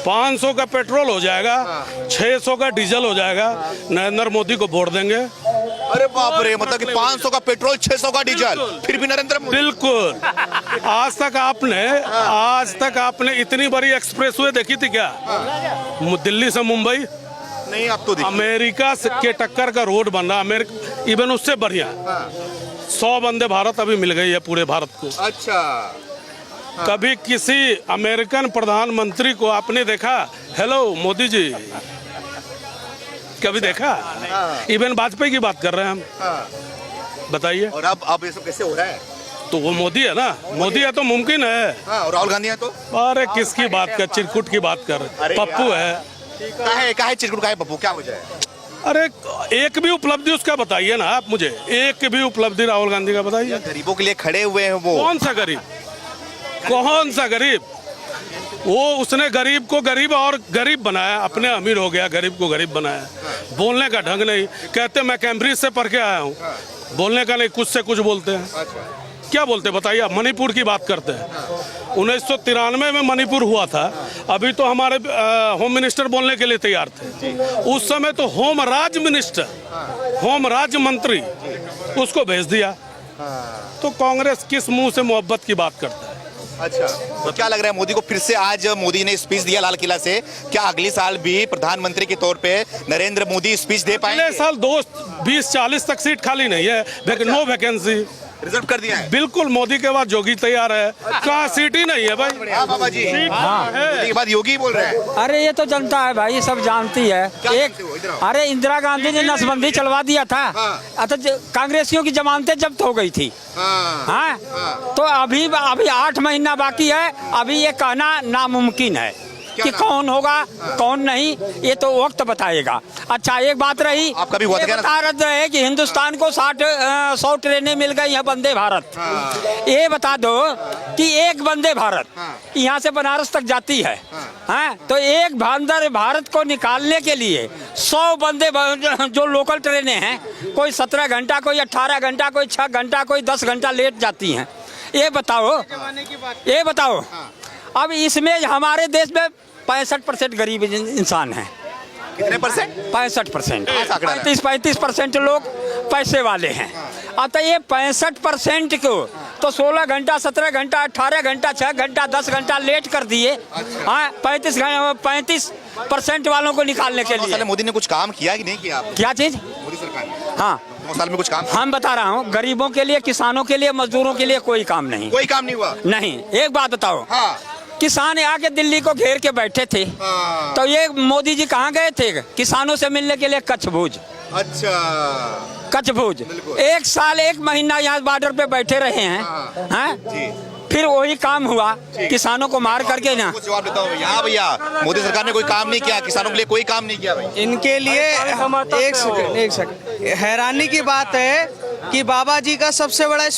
500 का पेट्रोल हो जाएगा, 600 का डीजल हो जाएगा, नरेंद्र मोदी को वोट देंगे। अरे बाप रे, मतलब कि 500 का पेट्रोल, 600 का डीजल, फिर भी नरेंद्र मोदी। बिल्कुल। आज तक आपने इतनी बड़ी एक्सप्रेसवे देखी थी क्या? दिल्ली से मुंबई नहीं, अब तो अमेरिका के टक्कर का रोड बन रहा, अमेरिका इवन उससे बढ़िया। 100 वंदे भारत अभी मिल गई है पूरे भारत को। अच्छा, कभी किसी अमेरिकन प्रधानमंत्री को आपने देखा हेलो मोदी जी? कभी देखा? इवन वाजपेयी की बात कर रहे हैं हम। बताइए। और अब ये सब कैसे हो रहा है? तो वो मोदी है ना, मोदी है तो मुमकिन है। और राहुल गांधी है तो? अरे किसकी बात कर, चिरकुट की बात कर, पप्पू है। काहे चिरकुट, काहे पप्पू, क्या वजह है? अरे एक भी उपलब्धि उसका बताइए ना आप मुझे, एक भी उपलब्धि राहुल गांधी का बताइए। गरीबों के लिए खड़े हुए हैं वो। कौन सा गरीब? कौन सा गरीब? वो उसने गरीब को गरीब और गरीब बनाया, अपने अमीर हो गया, गरीब को गरीब बनाया। बोलने का ढंग नहीं, कहते मैं कैम्ब्रिज से पढ़ के आया हूँ, बोलने का नहीं, कुछ से कुछ बोलते हैं। क्या बोलते बताइए आप? मणिपुर की बात करते हैं। 1993 में मणिपुर हुआ था, अभी तो हमारे होम मिनिस्टर बोलने के लिए तैयार थे। उस समय तो होम राज्य मिनिस्टर, होम राज्य मंत्री उसको भेज दिया। तो कांग्रेस किस मुंह से मोहब्बत की बात करता है? अच्छा, तो क्या लग रहा है मोदी को फिर से? आज मोदी ने स्पीच दिया लाल किला से, क्या अगले साल भी प्रधानमंत्री के तौर पे नरेंद्र मोदी स्पीच दे पाएंगे? अगले साल 20-40 तक सीट खाली नहीं है, नो वैकेंसी, रिजर्व कर दिया है। बिल्कुल। मोदी के बाद योगी तैयार है, कहाँ सीट ही नहीं है भाई। हाँ बाबा जी, मोदी के बाद योगी बोल रहे हैं। अरे ये तो जनता है भाई, सब जानती है। अरे इंदिरा गांधी ने नसबंदी चलवा दिया था, तो कांग्रेसियों की जमानतें जब्त हो गई थी। हाँ, तो अभी 8 महीना बाकी है। अभी ये कहना नामुमकिन है कि कौन होगा कौन नहीं, ये तो वक्त बताएगा। अच्छा, एक बात रही, आपका भी हुआ था बता रहे कि हिंदुस्तान को 100 ट्रेनें मिल गई हैं वंदे भारत। ये बता दो कि एक वंदे भारत यहाँ से बनारस तक जाती है। हाँ, तो एक वंदे भारत को निकालने के लिए 100 वंदे जो लोकल ट्रेनें हैं, कोई 17 घंटा, कोई 18 घंटा, कोई 6 घंटा, कोई 10 घंटा लेट जाती हैं। ये बताओ अब इसमें हमारे देश में 65% गरीब इंसान हैं। कितने परसेंट? 65%। 35% लोग पैसे वाले हैं। अब तो ये 65% को तो 16 घंटा, 17 घंटा, 18 घंटा, 6 घंटा, 10 घंटा लेट कर दिए। हाँ, 35% वालों को निकालने के लिए। मोदी ने कुछ काम किया कि नहीं किया? क्या चीज? मोदी सरकार ने हाँ, 9 साल में कुछ काम? हम बता रहा हूँ, गरीबों के लिए, किसानों के लिए, मजदूरों के लिए कोई काम नहीं। कोई काम नहीं हुआ? नहीं। एक बात बताओ, हाँ। किसान आके दिल्ली को घेर के बैठे थे, तो ये मोदी जी कहाँ गए थे? किसानों से मिलने के लिए कच्छ भुज। अच्छा, कच्छ भुज 1 साल 1 महीना यहाँ बॉर्डर पे बैठे रहे हैं। हाँ? फिर वही काम हुआ, किसानों को मार करके ना। जवाब देता हूँ यहाँ भैया, मोदी सरकार ने कोई काम नहीं किया, किसानों के लिए कोई काम नहीं किया भाई। इनके लिए एक सेकंड, हैरानी की बात है कि बाबा जी का सबसे बड़ा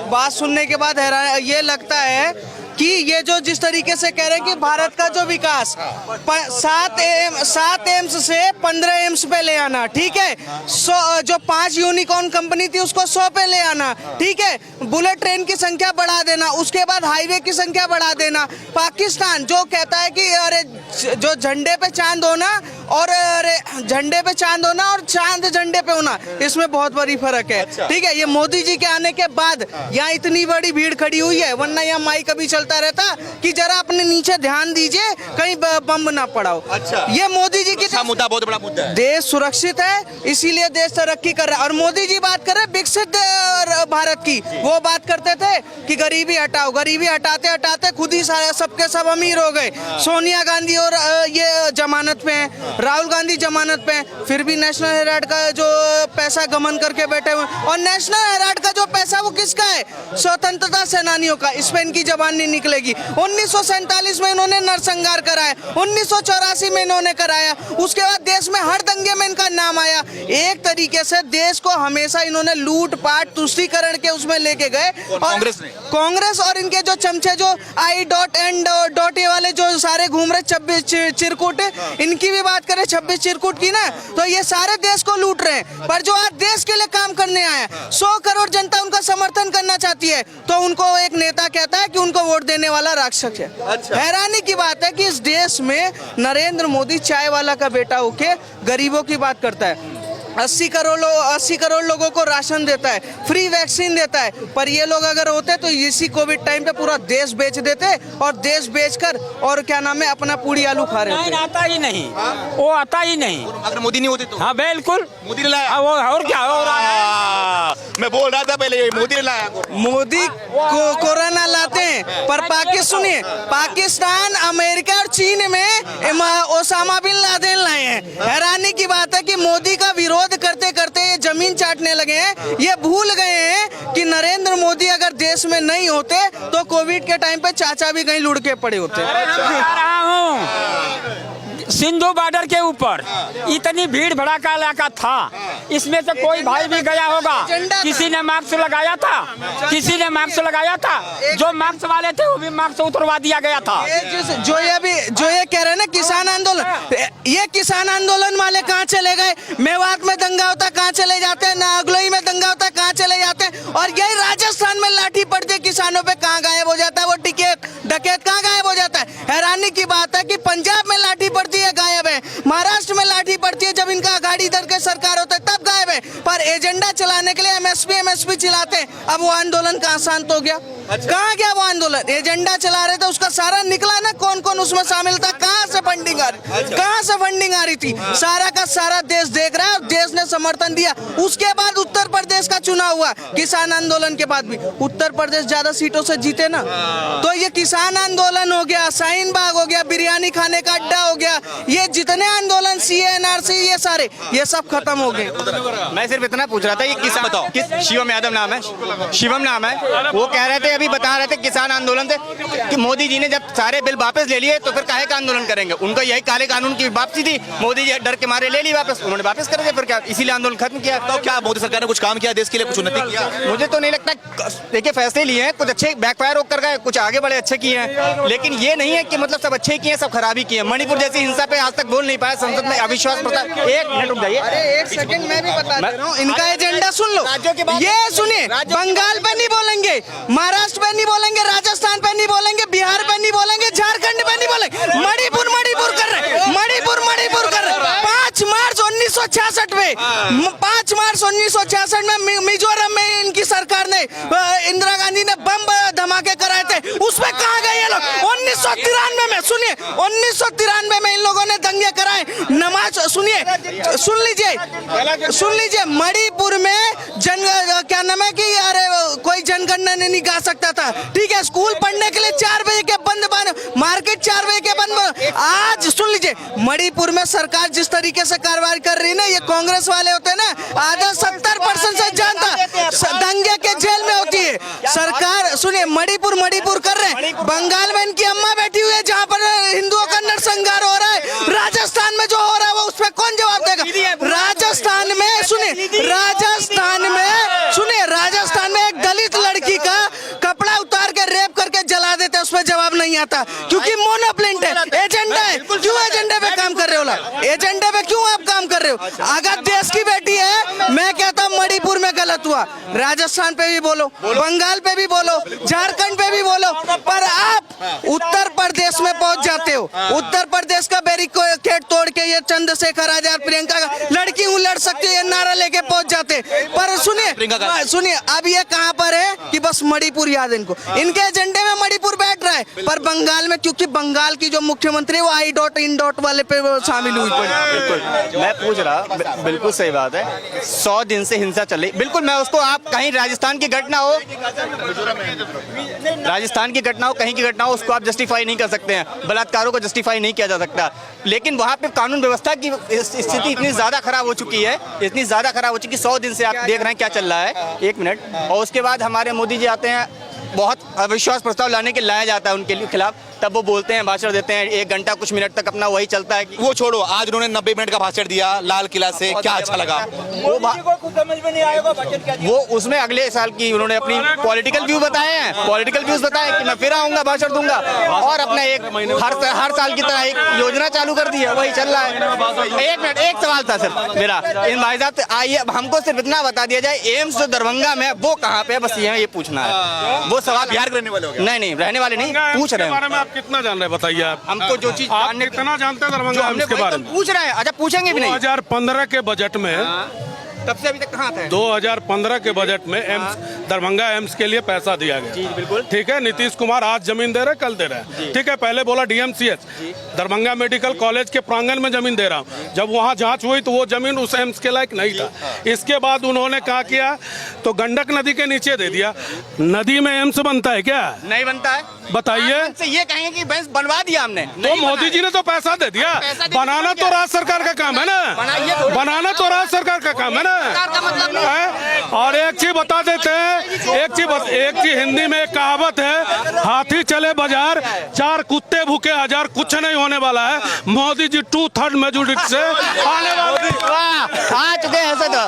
बात सुनने के बाद ये लगता है कि ये जो जिस तरीके से कह रहे हैं कि भारत का जो विकास 7 एम्स से 15 एम्स पे ले आना, ठीक है। जो 5 यूनिकॉर्न कंपनी थी उसको 100 पे ले आना, ठीक है। बुलेट ट्रेन की संख्या बढ़ा देना, उसके बाद हाईवे की संख्या बढ़ा देना। पाकिस्तान जो कहता है कि अरे जो झंडे पे चांद होना और अरे झंडे पे चांद होना और चांद झंडे पे होना, इसमें बहुत बड़ी फर्क है। ठीक है, ये मोदी जी के आने के बाद यहाँ इतनी बड़ी भीड़ खड़ी हुई है, वरना यहाँ माइक अभी चलता रहता कि जरा अपने नीचे ध्यान दीजिए कहीं बम ना पड़ाओ। अच्छा, ये मोदी जी की मुद्दा बहुत बड़ा मुद्दा है। देश सुरक्षित है, इसीलिए देश तरक्की कर रहा है। और मोदी जी बात कर रहे विकसित भारत की, वो बात करते थे कि गरीबी हटाओ, गरीबी हटाते हटाते खुद ही सबके सब अमीर हो गए। सोनिया गांधी और ये जमानत पे हैं, राहुल गांधी जमानत पे हैं, फिर भी नेशनल हेराल्ड का जो पैसा गमन करके बैठे हुए। और नेशनल हेराल्ड का जो पैसा वो किसका है? स्वतंत्रता सेनानियों का। इस पे इनकी जबान नहीं निकलेगी। 1947 में इन्होंने नरसंहार कराया, 1984 में इन्होंने कराया, उसके बाद देश में हर दंगे में इनका नाम आया। एक तरीके से देश को हमेशा इन्होंने लूट पाट तुष्टीकरण के उसमें लेके गए। और कांग्रेस और इनके जो चमचे जो I.N.A वाले जो सारे घूम रहे 26 चिरकुट, इनकी भी बात करें 26 चिरकुट की ना, तो ये सारे देश को लूट रहे हैं। पर जो आज देश के लिए काम करने आया, 100 करोड़ जनता उनका समर्थन करना चाहती है, तो उनको एक नेता कहता है कि उनको वोट देने वाला राक्षस है। हैरानी की बात है कि इस देश में नरेंद्र मोदी चाय वाला का बेटा होके गरीबों की बात करता है, 80 करोड़ लोगों को राशन देता है, फ्री वैक्सीन देता है। पर ये लोग अगर होते तो इसी कोविड टाइम पे पूरा देश बेच देते और देश बेचकर और क्या नाम है अपना पूड़ी आलू खा रहे थे। आता ही नहीं, वो आता ही नहीं। अगर मोदी नहीं होते तो? हाँ बिल्कुल, मोदी ने लाया। वो और क्या हो रहा है? मैं बोल रहा था पहले, मोदी ने लाया। मोदी को कोरोना लाते हैं, पर सुनिए, पाकिस्तान, अमेरिका और चीन में ओसामा बिन लादेन लाए हैं। हैरानी की बात है कि मोदी का विरोध करते करते ये जमीन चाटने लगे हैं। ये भूल गए हैं कि नरेंद्र मोदी अगर देश में नहीं होते तो कोविड के टाइम पे चाचा भी कहीं लुढ़के पड़े होते। सिंधु बॉर्डर के ऊपर इतनी भीड़ भड़ाका इलाका था, इसमें से कोई भाई भी गया होगा, किसी ने मास्क लगाया था, किसी ने मास्क लगाया था, जो मास्क वाले थे वो भी मास्क उतरवा दिया गया था। जो ये कह रहे हैं ना किसान आंदोलन, ये किसान आंदोलन वाले कहाँ चले गए? मेवात में दंगा होता कहाँ चले जाते हैं, नागलोई में दंगा होता कहाँ चले जाते हैं, और यही राजस्थान में लाठी पड़ती है किसानों पे कहाँ गायब हो जाता है? वो टिकट डकैत कहाँ गायब हो जाता है? हैरानी की बात है कि पंजाब में लाठी पड़ती है, गायब है। महाराष्ट्र में लाठी पड़ती है जब इनका आघाड़ी दल के सरकार होता है तब गायब है। पर एजेंडा चलाने के लिए एमएसपी चिल्लाते हैं। अब वो आंदोलन कहाँ शांत हो गया? कहाँ गया वो आंदोलन? एजेंडा चला रहे थे, उसका सारा निकला ना, कौन कौन उसमें शामिल था, कहाँ से फंडिंग आ रही, कहाँ से फंडिंग आ रही थी, सारा का सारा देश देख रहा है। देश ने समर्थन दिया। उसके बाद उत्तर प्रदेश का चुनाव हुआ, किसान आंदोलन के बाद भी उत्तर प्रदेश ज्यादा सीटों से जीते ना। तो ये किसान आंदोलन हो गया, शाहीन बाग हो गया, बिरयानी खाने का अड्डा हो गया, ये जितने आंदोलन CA/NRC ये सारे ये सब खत्म हो गए। मैं सिर्फ इतना पूछ रहा था, ये किसान बताओ, शिवम यादव नाम है, शिवम नाम है, वो कह रहे थे, अभी बता रहे थे किसान आंदोलन से कि मोदी जी ने जब सारे बिल वापस ले लिए तो फिर काहे का आंदोलन करेंगे? उनका यही काले कानून की वापसी थी, मोदी जी डर के मारे ले ली वापस, उन्होंने वापस कर दिया, फिर क्या इसीलिए आंदोलन खत्म किया। तो क्या मोदी सरकार ने कुछ काम किया देश के लिए, कुछ उन्नति किया? मुझे तो नहीं लगता। देखिए फैसले लिए हैं, कुछ अच्छे बैकफायर होकर गए, कुछ आगे बड़े अच्छे किए हैं, लेकिन ये नहीं है कि मतलब सब अच्छे किए हैं सब खराबी किए हैं। मणिपुर जैसी हिंसा पे आज तक बोल नहीं पाया, संसद में अविश्वास प्रस्ताव। एक मिनट रुक जाइए, अरे एक सेकंड मैं भी बता दे रहा हूँ, इनका एजेंडा सुन लो। ये सुनिए, बंगाल पे नहीं बोलेंगे, महाराष्ट्र पे नहीं बोलेंगे, राजस्थान पे नहीं बोलेंगे, बिहार पे नहीं बोलेंगे, झारखंड पे नहीं बोलेंगे, मणिपुर कर रहे, मणिपुर कर रहे। 5 मार्च 1966 में 5 मार्च 1966 में मिजोरम में इनकी सरकार ने, इंदिरा गांधी ने बम धमाके कराए थे, उसमें कहाँ गए ये लोग? 1993 में, सुनिए, 1993 में इन लोगों ने दंगे कराए। नमाज सुनिए, सुन लीजिए, मणिपुर में क्या नाम है कि यार कोई जनगणना नहीं गा सकता था, ठीक है, स्कूल पढ़ने के लिए 4 बजे के बंद, मार्केट 4 बजे के बंद। आज सुन लीजिए, मणिपुर में सरकार जिस तरीके से कार्रवाई कर रही है ना, ये कांग्रेस वाले होते हैं ना, आधा 70% से जनता दंगे के जेल में होती है। सरकार सुनिए, मणिपुर कर रहे हैं, बंगाल में इनकी अम्मा बैठी हुई है जहाँ पर हिंदुओं का नरसंहार हो रहा है, राजस्थान में जो हो रहा है वो उस पर कौन जवाब देगा? राजस्थान में राजस्थान में एक दलित लड़की का कपड़ा उतार के रेप करके जला देते, उस पर जवाब नहीं आता क्योंकि मोनोप्लिंट है, एजेंडा है। क्यों एजेंडे पे काम कर रहे हो? एजेंडे पे क्यों आप काम कर रहे हो? अगर देश की बेटी है, मैं कहता हूँ मणिपुर में गलत हुआ, राजस्थान पे भी बोलो, बंगाल पे भी बोलो, झारखंड पे भी बोलो, पर आप उत्तर प्रदेश में पहुंच जाते हो। उत्तर प्रदेश का बैरिकेड तोड़ के ये चंद्रशेखर आजाद, प्रियंका लड़की हूँ लड़ सकती है, ये नारा लेके पहुंच जाते। पर सुनिए, अब ये कहाँ पर है कि बस मणिपुर याद है इनको, इनके एजेंडे में मणिपुर बैठ रहा है, पर बंगाल में क्योंकि बंगाल की जो मुख्यमंत्री वो I.in. वाले पे शामिल हुई। बिल्कुल मैं पूछ रहा, बिल्कुल सही बात है, 100 दिन से हिंसा चल रही, बिल्कुल मैं उसको, आप कहीं राजस्थान की घटना हो, कहीं की घटना हो, उसको आप जस्टिफाई नहीं कर सकते हैं, बलात्कारों को जस्टिफाई नहीं किया जा सकता, लेकिन वहाँ पे कानून व्यवस्था की स्थिति इतनी ज्यादा खराब हो चुकी है, 100 दिन से आप देख रहे हैं क्या चल रहा है। एक मिनट, और उसके बाद हमारे मोदी जी आते हैं, बहुत अविश्वास प्रस्ताव लाने के लाया जाता है उनके खिलाफ, तब वो बोलते हैं, भाषण देते हैं, 1 घंटा कुछ मिनट तक अपना वही चलता है कि वो छोड़ो, आज उन्होंने 90 मिनट का भाषण दिया लाल किला से, क्या अच्छा लगा? वो उसमें अगले साल की उन्होंने अपनी पॉलिटिकल व्यू बताए हैं, पॉलिटिकल व्यूज बताए कि मैं फिर आऊंगा, भाषण दूंगा, और अपना एक हर साल की तरह एक योजना चालू कर दी है, वही चल रहा है। 1 मिनट, एक सवाल था सिर्फ मेरा, इन भाई साहब आइए हमको सिर्फ इतना बता दिया जाए, एम्स जो दरभंगा में वो कहाँ पे है, बस ये पूछना है। वो सवाल बिहार के रहने वाले हो क्या? नहीं रहने वाले नहीं, पूछ रहे बारे हैं में आप कितना जान रहे हैं बताइए आप? हमको जो चीज आप जानने कितना जानते हैं दरभंगा हमने एम्स के बारे में? पूछ रहे हैं। अच्छा पूछेंगे भी नहीं, 2015 के बजट में, तब से अभी तक कहाँ थे? 2015 के बजट में एम्स, दरभंगा एम्स के लिए पैसा दिया गया। जी बिल्कुल ठीक है, नीतीश कुमार आज जमीन दे रहे, कल दे रहे हैं। ठीक है, पहले बोला डीएमसीएच, दरभंगा मेडिकल कॉलेज के प्रांगण में जमीन दे रहा हूँ। जब वहाँ जांच हुई तो वो जमीन उस एम्स के लायक नहीं था। इसके बाद उन्होंने क्या किया, तो गंडक नदी के नीचे दे दिया। नदी में एम्स बनता है क्या? नहीं बनता है। बताइए। से ये कहेंगे कि बस बनवा दिया हमने, तो मोदी जी ने तो पैसा दे दिया, बनाना तो राज्य सरकार का काम है ना, बनाना तो राज्य सरकार का काम है ना। और एक चीज बता देते हैं, एक चीज हिंदी में एक कहावत है, हाथी चले बाजार, 4 कुत्ते भूखे हजार, कुछ नहीं होने वाला है। मोदी जी 2/3 मेजोरिटी से आने वाले आ चुके हैं ऐसे तो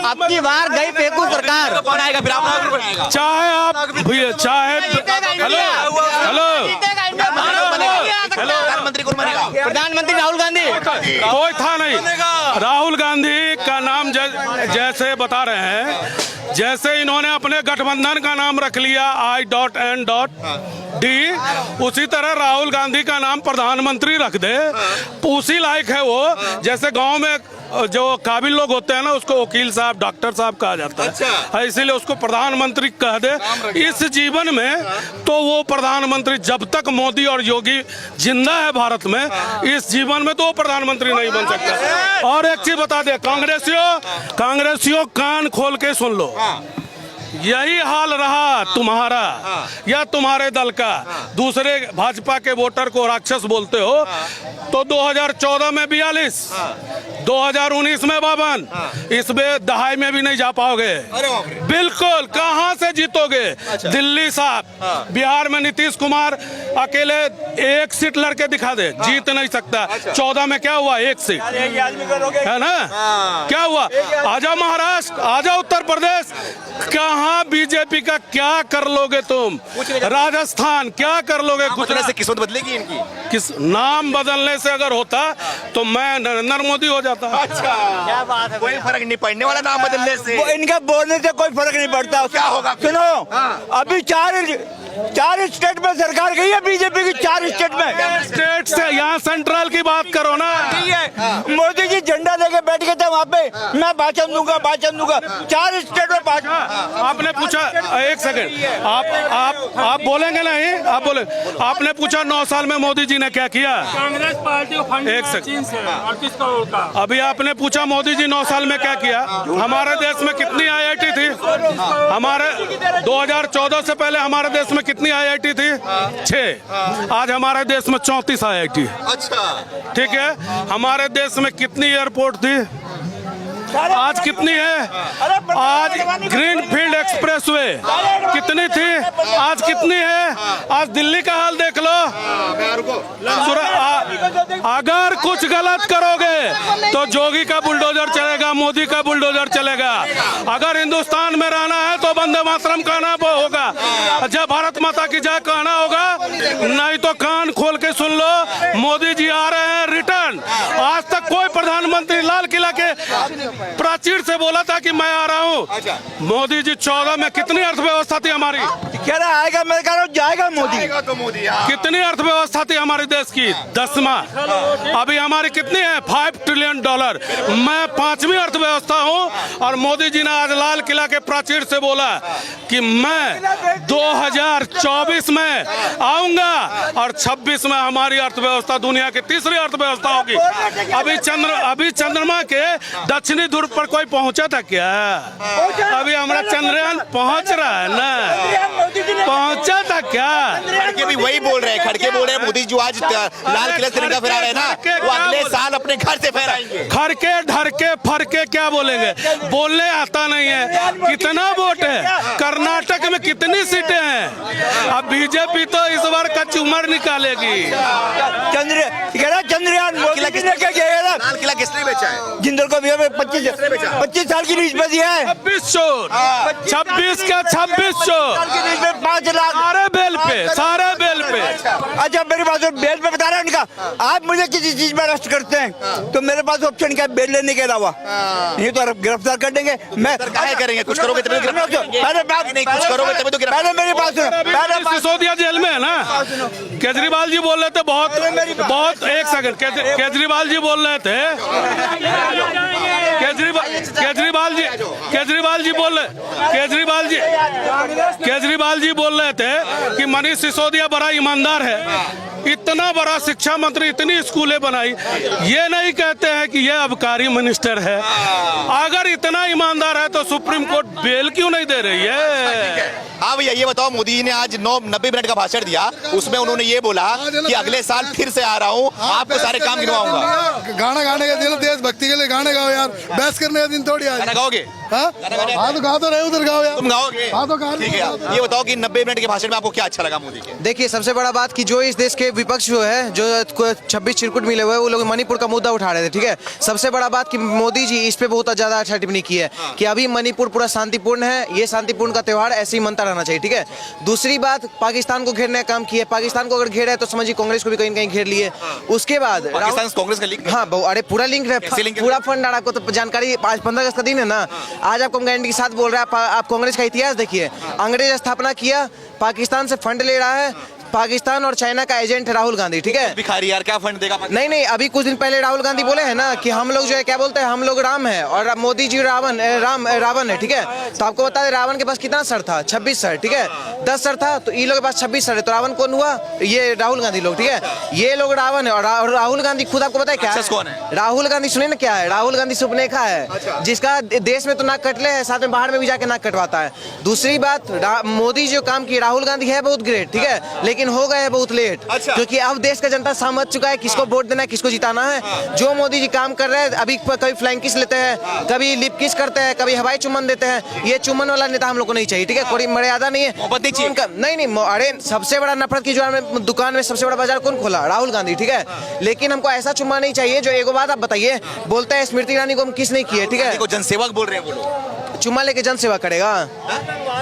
अब की बार गई फेंकू सरकार, बनाएगा फिर आप, चाहे आप चाहे प्रधानमंत्री कौन बनेगा? प्रधानमंत्री राहुल गांधी कोई था नहीं। राहुल गांधी का नाम जैसे बता रहे हैं, जैसे इन्होंने अपने गठबंधन का नाम रख लिया I.N.D, उसी तरह राहुल गांधी का नाम प्रधानमंत्री रख दे, उसी लायक है वो। जैसे गांव में जो काबिल लोग होते हैं ना, उसको वकील साहब, डॉक्टर साहब कहा जाता है। अच्छा। इसीलिए उसको प्रधानमंत्री कह दे। इस जीवन में तो वो प्रधानमंत्री, जब तक मोदी और योगी जिंदा है भारत में, इस जीवन में तो वो प्रधानमंत्री नहीं बन सकता। और एक चीज बता दे, कांग्रेसियों कान खोल के सुन लो, यही हाल रहा तुम्हारा या तुम्हारे दल का, दूसरे भाजपा के वोटर को राक्षस बोलते हो, तो 2014 में 42, 2019 में 52, इसमें दहाई में भी नहीं जा पाओगे। बिल्कुल, कहां से जीतोगे? दिल्ली साहब, बिहार में नीतीश कुमार अकेले 1 सीट लड़के दिखा दे, जीत नहीं सकता। 14 में क्या हुआ? 1 सीट है ना, क्या हुआ? आजा महाराष्ट्र, आजा उत्तर प्रदेश, कहां बीजेपी का क्या कर लोगे तुम? राजस्थान क्या कर लोगे? कुछ से किस्मत बदलेगी इनकी? किस नाम बदलने से अगर होता तो मैं नरेंद्र मोदी हो जाता। अच्छा, क्या बात है, कोई फर्क नहीं पड़ने वाला नाम बदलने से। इनका बोलने से कोई फर्क नहीं पड़ता। क्या होगा? सुनो, अभी 4 स्टेट में सरकार गई है बीजेपी की, 4 स्टेट में। स्टेट से यहाँ सेंट्रल की बात करो ना। मोदी जी झंडा लेके बैठ गए थे वहाँ पे, मैं भाषण दूंगा 4 स्टेट में भाषण। आपने पूछा, एक सेकंड, आप बोलेंगे नहीं? आप बोले, आपने पूछा 9 साल में मोदी जी ने क्या किया? कांग्रेस पार्टी को फंड एक सेकंड। चीन से और किसका होता? अभी आपने पूछा मोदी जी 9 साल में क्या किया? हमारे देश में कितनी IIT थी? हमारे 2014 से पहले हमारे देश में कितनी IIT थी? 6। आज हमारे देश में 34 IIT। अच्छा, ठीक है, हमारे देश में कितनी एयरपोर्ट थी? आज कितनी है? आज ग्रीनफील्ड एक्सप्रेसवे कितनी थी? आज कितनी है? आज दिल्ली का हाल देख लो। अगर कुछ गलत करोगे तो जोगी का बुलडोजर चलेगा, मोदी का बुलडोजर चलेगा। अगर हिंदुस्तान में रहना है तो वंदे मातरम कहना होगा, जय भारत माता की जय कहना होगा, नहीं तो कान खोल के सुन लो, मोदी जी आ रहे हैं रिटर्न। आज तक कोई प्रधानमंत्री लाल किला के प्राचीर से बोला था कि मैं आ रहा हूँ? मोदी जी 14 में कितनी अर्थव्यवस्था थी हमारी? कह रहा आएगा, मैं कह रहा हूँ जाएगा मोदी। तो मोदी कितनी अर्थव्यवस्था थी हमारे देश की? 10वां। अभी हमारी कितनी है? $5 ट्रिलियन। मैं 5वीं अर्थव्यवस्था हूँ। और मोदी जी ने आज लाल किला के प्राचीर से बोला कि मैं 2024 में आऊंगा और 26 में हमारी अर्थव्यवस्था दुनिया की 3री अर्थव्यवस्था होगी। अभी चंद्रमा के दक्षिणी ध्रुव पर कोई पहुंचा था क्या? अभी हमारा चंद्रयान पहुंच रहा है ना, पहुंचा था क्या? खड़के भी वही बोल रहे हैं, खड़के बोल रहे हैं मोदी जो आज लाल किले से तिरंगा फहरा रहे हैं ना, वो अगले साल अपने घर से फहराएंगे। खड़के ढरके फरके क्या बोलेंगे, बोलने आता नहीं है। कितना वोट है कर्नाटक में, कितनी सीटें हैं? अब बीजेपी तो इस बार कचूमर निकालेगी। चंद्रयान मोदी ने क्या किया था? लाल किला किसने बेचा है? जिंदल को 25 साल की लीज पे दिया है। 26 चोर, 26 का 26 चोर, 5 लाख सारे बेल पे, सारे बेल पे। अच्छा मेरी बात बेल पे बता रहे हैं उनका, आप मुझे किसी चीज में अरेस्ट करते हैं तो मेरे पास ऑप्शन क्या है बेल लेने के अलावा? नहीं तो गिरफ्तार कर देंगे। मैं क्या करेंगे? कुछ करोगे तभी तो गिरफ्तार करेंगे। पहले कुछ करोगे तभी तो गिरफ्तार। पहले मेरी बात सुनो, पहले सिसोदिया जेल में है ना। केजरीवाल जी बोल रहे थे बहुत, एक सेकंड, केजरीवाल जी बोल रहे थे, केजरीवाल जी बोल रहे थे कि मनीष सिसोदिया बड़ा ईमानदार है, इतना बड़ा शिक्षा मंत्री, इतनी स्कूलें बनाई। ये नहीं कहते हैं कि ये अबकारी मिनिस्टर है। अगर इतना ईमानदार है तो सुप्रीम कोर्ट बेल क्यों नहीं दे रही है? हाँ भैया ये बताओ, मोदी जी ने आज 90 मिनट का भाषण दिया, उसमें उन्होंने ये बोला कि अगले साल फिर से आ रहा हूँ, आपको सारे काम गिनवाऊंगा। गाना गाने का दिन, देशभक्ति के लिए गाने गाओ यार, बहस करने का दिन थोड़ी आज। गाना गाओगे? हाँ तो गा तो रहे, उधर गाओ यार। तुम गाओगे? हाँ तो गा। ठीक है, ये बताओ कि 90 मिनट के भाषण में आपको क्या अच्छा लगा मोदी के? देखिए सबसे बड़ा बात कि जो इस देश के विपक्ष जो है, जो 26 चिरकुट मिले हुए हैं, वो लोग मणिपुर का मुद्दा उठा रहे थे। ठीक है, सबसे बड़ा बात कि मोदी जी इस पे बहुत ज्यादा अच्छा टिप्पणी की है कि अभी मणिपुर पूरा शांतिपूर्ण है, ये शांतिपूर्ण का त्योहार ऐसे ही मनता रहना चाहिए। ठीक है, दूसरी बात पाकिस्तान को घेरने का काम किया। पाकिस्तान को अगर घेरा है तो समझिए कांग्रेस को भी कहीं कहीं घेर लिए। उसके बाद पाकिस्तान कांग्रेस का लिंक? हाँ अरे पूरा लिंक है, पूरा फंड आ रहा। आपको तो जानकारी, आज 15 अगस्त का दिन है ना, आज आपको गारंटी के साथ बोल रहा है। आप कांग्रेस का इतिहास देखिए, अंग्रेज स्थापना किया, पाकिस्तान से फंड ले रहा है, पाकिस्तान और चाइना का एजेंट है राहुल गांधी। ठीक है, भिखारी यार क्या फंड देगा? नहीं, अभी कुछ दिन पहले राहुल गांधी बोले हैं ना कि हम लोग जो है क्या बोलते हैं, हम लोग राम है और मोदी जी रावण है। ठीक है, तो आपको बता दें रावण के पास कितना सर था? 26 सर। ठीक है, 10 सर था तो ये लोग के पास 26 सर है, तो रावण कौन हुआ? ये राहुल गांधी लोग। ठीक है, ये लोग रावण है और राहुल गांधी खुद आपको पता है क्या है? कौन है राहुल गांधी? सुनिए ना क्या है, राहुल गांधी सुपनेखा है, जिसका देश में तो नाक कटले है, साथ में बाहर में भी जाके नाक कटवाता है। दूसरी बात, मोदी जो काम किया, राहुल गांधी है बहुत ग्रेट। ठीक है, लेकिन हो गए बहुत लेट, क्योंकि अब देश का जनता समझ चुका है किसको वोट देना है, किसको जिताना है। जो मोदी जी काम कर रहे हैं, अभी कभी फ्लाइंग किस लेते हैं, कभी लिप किस करते हैं, कभी हवाई चुम्बन देते हैं। ये चुम्बन वाला नेता हम लोग को नहीं चाहिए। ठीक है, कोई मर्यादा नहीं है उनका। नहीं, अरे सबसे बड़ा नफरत की जो दुकान में सबसे बड़ा बाजार कौन खोला? राहुल गांधी। ठीक है, लेकिन हमको ऐसा चुम्बन नहीं चाहिए जो, एक बात आप बताइए, बोलते हैं स्मृति ईरानी को हम किस नहीं किए। ठीक है, जनसेवक बोल रहे हैं वो लोग, चुम्मा लेके जन सेवा करेगा?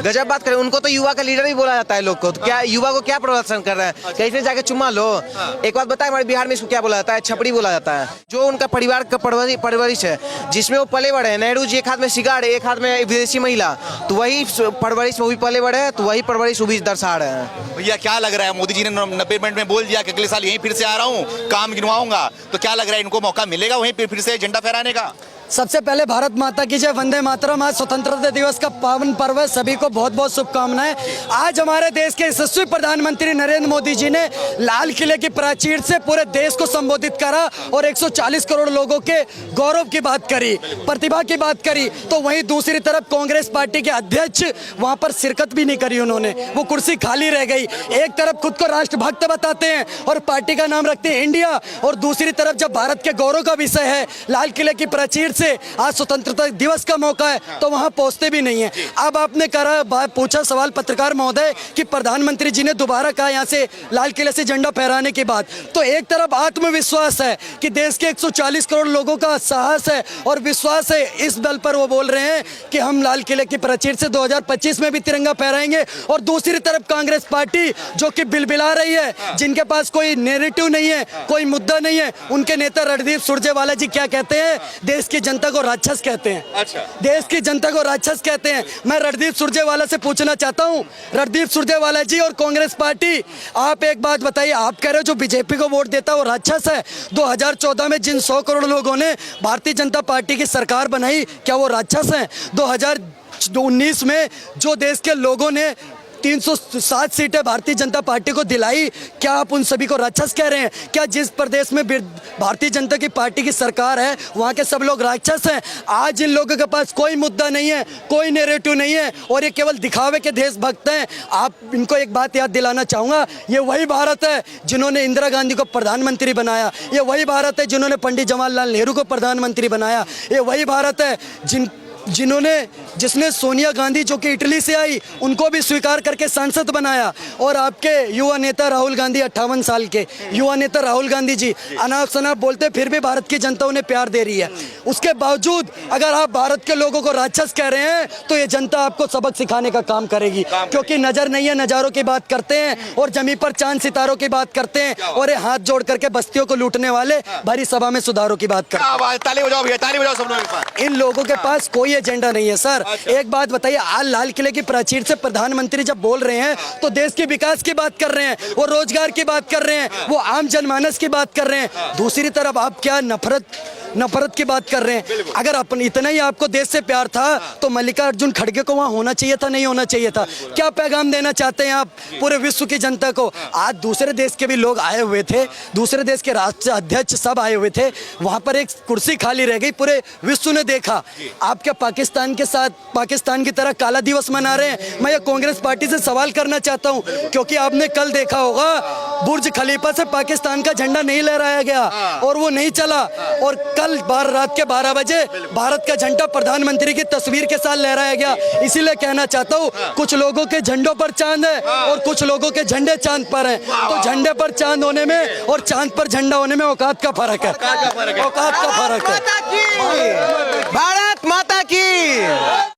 गजब बात करें। उनको तो युवा का लीडर भी बोला जाता है लोग को। तो क्या युवा को क्या प्रदर्शन कर रहे हैं? कैसे जाके चुम्मा लो? एक बात बताए, हमारे बिहार में इसको क्या बोला जाता है? छपड़ी बोला जाता है। जो उनका परिवार का परवरिश है, जिसमें वो पले बड़े हैं। नेहरू जी एक हाथ में सिगार, एक हाथ में विदेशी महिला, तो वही परवरिश वो भी पले बड़े हैं, तो वही परवरिश वो भी दर्शा रहे हैं। भैया क्या लग रहा है, मोदी जी ने 90 मिनट में बोल दिया कि अगले साल यहीं फिर से आ रहा हूँ, काम गिनवाऊंगा, तो क्या लग रहा है इनको मौका मिलेगा वहीं फिर से झंडा फहराने का? सबसे पहले भारत माता की जय, वंदे मातरम। आज स्वतंत्रता दिवस का पावन पर्व है, सभी को बहुत बहुत शुभकामनाएं। आज हमारे देश के यशस्वी प्रधानमंत्री नरेंद्र मोदी जी ने लाल किले की प्राचीर से पूरे देश को संबोधित करा और 140 करोड़ लोगों के गौरव की बात करी, प्रतिभा की बात करी। तो वहीं दूसरी तरफ कांग्रेस पार्टी के अध्यक्ष वहां पर शिरकत भी नहीं करी उन्होंने, वो कुर्सी खाली रह गई। एक तरफ खुद को राष्ट्रभक्त बताते हैं और पार्टी का नाम रखते हैं इंडिया, और दूसरी तरफ जब भारत के गौरव का विषय है लाल किले की प्राचीर से आज स्वतंत्रता दिवस का मौका है, तो वहां पहुंचते भी नहीं है। अब आपने पूछा सवाल पत्रकार महोदय कि प्रधानमंत्री जी ने दोबारा कहा यहां से लाल किले से झंडा फहराने के बाद, तो एक तरफ आत्मविश्वास है कि देश के 140 करोड़ लोगों का साहस है और विश्वास है, इस बल पर वो बोल रहे हैं कि हम लाल किले की प्राचीर से 2025 में भी तिरंगा फहराएंगे। और दूसरी तरफ कांग्रेस पार्टी जो कि बिलबिला रही है, जिनके पास कोई नैरेटिव नहीं है, कोई मुद्दा नहीं है, उनके नेता रणदीप सुरजेवाला जी क्या कहते हैं? देश की जनता को राक्षस कहते हैं। अच्छा, देश की जनता को राक्षस कहते हैं। मैं रणदीप सुरजेवाला से पूछना चाहता हूं, रणदीप सुरजेवाला जी और कांग्रेस पार्टी, आप एक बात बताइए, आप कह रहे हो जो बीजेपी को वोट देता है वो राक्षस है। 2014 में जिन 100 करोड़ लोगों ने भारतीय जनता पार्टी की सरकार बनाई, क्या वो राक्षस हैं? 2019 में जो देश के लोगों ने 307 सीटें भारतीय जनता पार्टी को दिलाई, क्या आप उन सभी को राक्षस कह रहे हैं? क्या जिस प्रदेश में भारतीय जनता की पार्टी की सरकार है वहाँ के सब लोग राक्षस हैं? आज इन लोगों के पास कोई मुद्दा नहीं है, कोई नैरेटिव नहीं है और ये केवल दिखावे के देशभक्त हैं। आप इनको एक बात याद दिलाना चाहूँगा, ये वही भारत है जिन्होंने इंदिरा गांधी को प्रधानमंत्री बनाया, ये वही भारत है जिन्होंने पंडित जवाहरलाल नेहरू को प्रधानमंत्री बनाया, ये वही भारत है जिसने सोनिया गांधी जो कि इटली से आई उनको भी स्वीकार करके सांसद बनाया। और आपके युवा नेता राहुल गांधी 58 साल के युवा नेता राहुल गांधी जी अनाप शनाप बोलते फिर भी भारत की जनता उन्हें प्यार दे रही है। उसके बावजूद अगर आप भारत के लोगों को राक्षस कह रहे हैं तो ये जनता आपको सबक सिखाने का काम करेगी, क्योंकि नजर नहीं है नजारों की बात करते हैं और जमीन पर चांद सितारों की बात करते हैं और ये हाथ जोड़ करके बस्तियों को लूटने वाले भरी सभा में सुधारों की बात करते हैं। ताली बजाओ भैया, ताली बजाओ सब लोग। इन लोगों के पास कोई एजेंडा नहीं है सर। एक बात बताइए, आज लाल किले की प्राचीर से प्रधानमंत्री जब बोल रहे हैं तो देश के विकास की बात कर रहे हैं, वो रोजगार की बात कर रहे हैं, वो आम जनमानस की बात कर रहे हैं। दूसरी तरफ आप क्या नफरत की बात कर रहे हैं। अगर अपन इतना ही आपको देश से प्यार था तो मल्लिकार्जुन खड़गे को वहां होना चाहिए था, नहीं होना चाहिए था? क्या पैगाम देना चाहते हैं आप पूरे विश्व की जनता को? आज दूसरे देश के भी लोग आए हुए थे, दूसरे देश के राष्ट्र अध्यक्ष सब आए हुए थे, वहां पर एक कुर्सी खाली रह गई, पूरे विश्व ने देखा। आप क्या पाकिस्तान के साथ पाकिस्तान की तरह काला दिवस मना रहे हैं? मैं ये कांग्रेस पार्टी से सवाल करना चाहता हूं, क्योंकि आपने कल देखा होगा बुर्ज खलीफा से पाकिस्तान का झंडा नहीं लहराया गया और वो नहीं चला, और कल रात के 12 बजे भारत का झंडा प्रधानमंत्री की तस्वीर के साथ लहराया गया। इसीलिए कहना चाहता हूँ, कुछ लोगों के झंडों पर चांद है और कुछ लोगों के झंडे चांद पर हैं। तो झंडे पर चांद होने में और चांद पर झंडा होने में औकात का फर्क है, औकात का फर्क है। भारत माता की